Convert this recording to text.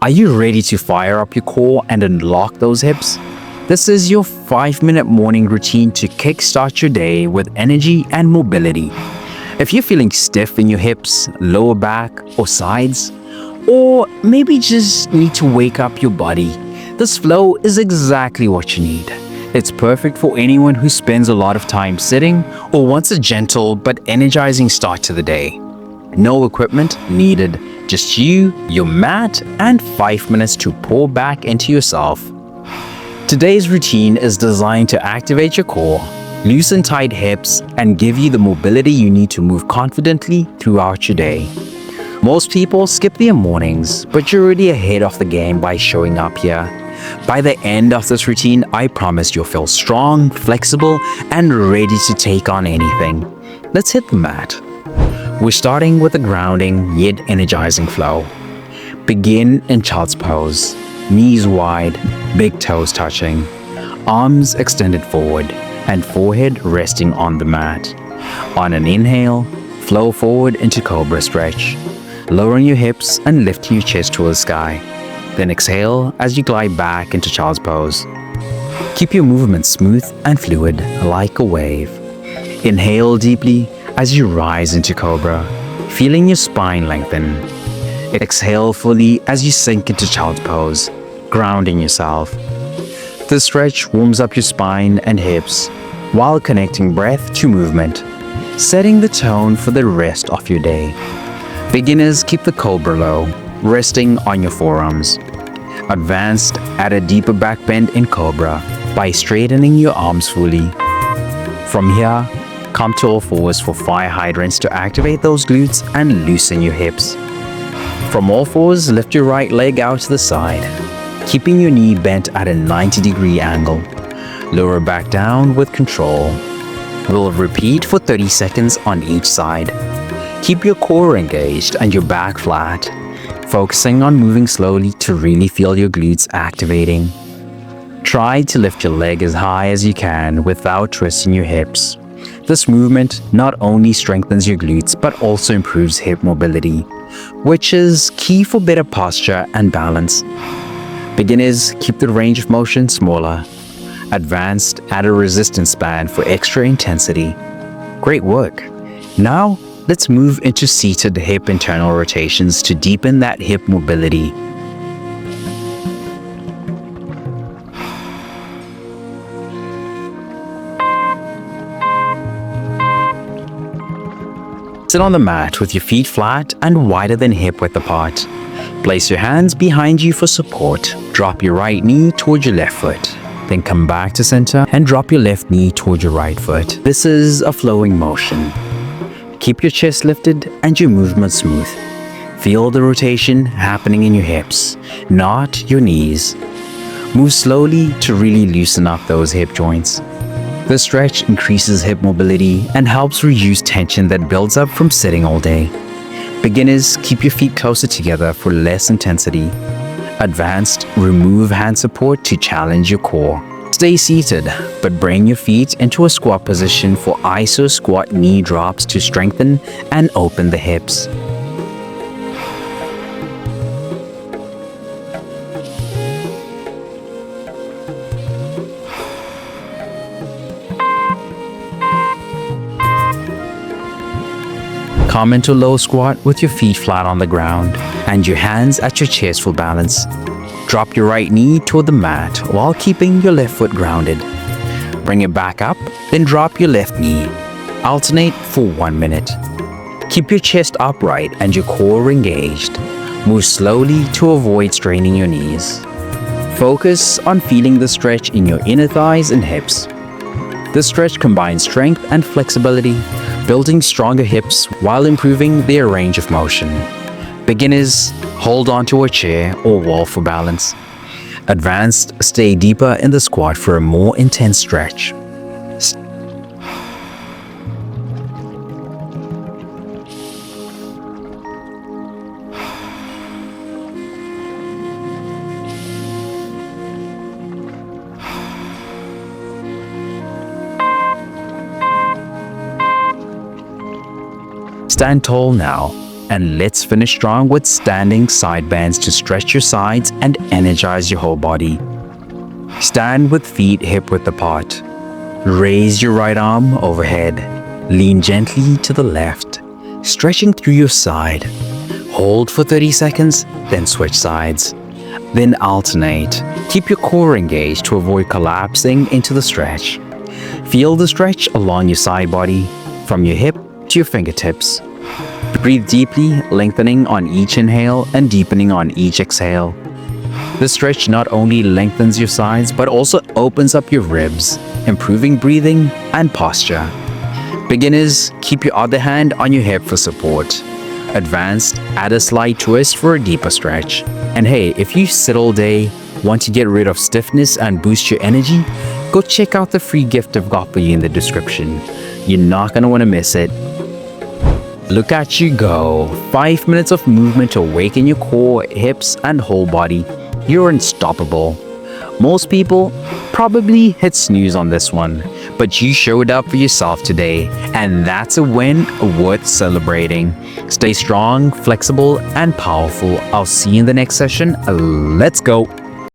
Are you ready to fire up your core and unlock those hips? This is your 5-minute morning routine to kickstart your day with energy and mobility. If you're feeling stiff in your hips, lower back, or sides, or maybe just need to wake up your body, this flow is exactly what you need. It's perfect for anyone who spends a lot of time sitting or wants a gentle but energizing start to the day. No equipment needed, just you, your mat, and 5 minutes to pour back into yourself. Today's routine is designed to activate your core, loosen tight hips, and give you the mobility you need to move confidently throughout your day. Most people skip their mornings, but you're already ahead of the game by showing up here. By the end of this routine, I promise you'll feel strong, flexible, and ready to take on anything. Let's hit the mat. We're starting with a grounding yet energizing flow. Begin in child's pose. Knees wide, big toes touching, arms extended forward, and forehead resting on the mat. On an inhale, flow forward into cobra stretch, lowering your hips and lifting your chest towards the sky. Then exhale as you glide back into child's pose. Keep your movement smooth and fluid like a wave. Inhale deeply as you rise into cobra, feeling your spine lengthen. Exhale fully as you sink into child's pose, grounding yourself. This stretch warms up your spine and hips while connecting breath to movement, setting the tone for the rest of your day. Beginners keep the cobra low, resting on your forearms. Advanced, add a deeper back bend in cobra by straightening your arms fully. From here, come to all fours for fire hydrants to activate those glutes and loosen your hips. From all fours, lift your right leg out to the side, keeping your knee bent at a 90-degree angle. Lower back down with control. We'll repeat for 30 seconds on each side. Keep your core engaged and your back flat, focusing on moving slowly to really feel your glutes activating. Try to lift your leg as high as you can without twisting your hips. This movement not only strengthens your glutes but also improves hip mobility, which is key for better posture and balance. Beginners keep the range of motion smaller. Advanced, add a resistance band for extra intensity. Great work. Now, let's move into seated hip internal rotations to deepen that hip mobility. Sit on the mat with your feet flat and wider than hip width apart. Place your hands behind you for support. Drop your right knee towards your left foot. Then come back to center and drop your left knee towards your right foot. This is a flowing motion. Keep your chest lifted and your movement smooth. Feel the rotation happening in your hips, not your knees. Move slowly to really loosen up those hip joints. This stretch increases hip mobility and helps reduce tension that builds up from sitting all day. Beginners, keep your feet closer together for less intensity. Advanced, remove hand support to challenge your core. Stay seated, but bring your feet into a squat position for iso squat knee drops to strengthen and open the hips. Come into low squat with your feet flat on the ground and your hands at your chest for balance. Drop your right knee toward the mat while keeping your left foot grounded. Bring it back up, then drop your left knee. Alternate for 1 minute. Keep your chest upright and your core engaged. Move slowly to avoid straining your knees. Focus on feeling the stretch in your inner thighs and hips. This stretch combines strength and flexibility, building stronger hips while improving their range of motion. Beginners, hold onto a chair or wall for balance. Advanced, stay deeper in the squat for a more intense stretch. Stand tall now, and let's finish strong with standing side bends to stretch your sides and energize your whole body. Stand with feet hip-width apart. Raise your right arm overhead. Lean gently to the left, stretching through your side. Hold for 30 seconds, then switch sides. Then alternate. Keep your core engaged to avoid collapsing into the stretch. Feel the stretch along your side body, from your hip to your fingertips. Breathe deeply, lengthening on each inhale and deepening on each exhale. This stretch not only lengthens your sides but also opens up your ribs, improving breathing and posture. Beginners, keep your other hand on your hip for support. Advanced, add a slight twist for a deeper stretch. And hey, if you sit all day, want to get rid of stiffness and boost your energy, go check out the free gift I've got for you in the description. You're not going to want to miss it. Look at you go. 5 minutes of movement to awaken your core, hips, and whole body. You're unstoppable. Most people probably hit snooze on this one, but you showed up for yourself today, and that's a win worth celebrating. Stay strong, flexible, and powerful. I'll see you in the next session. Let's go.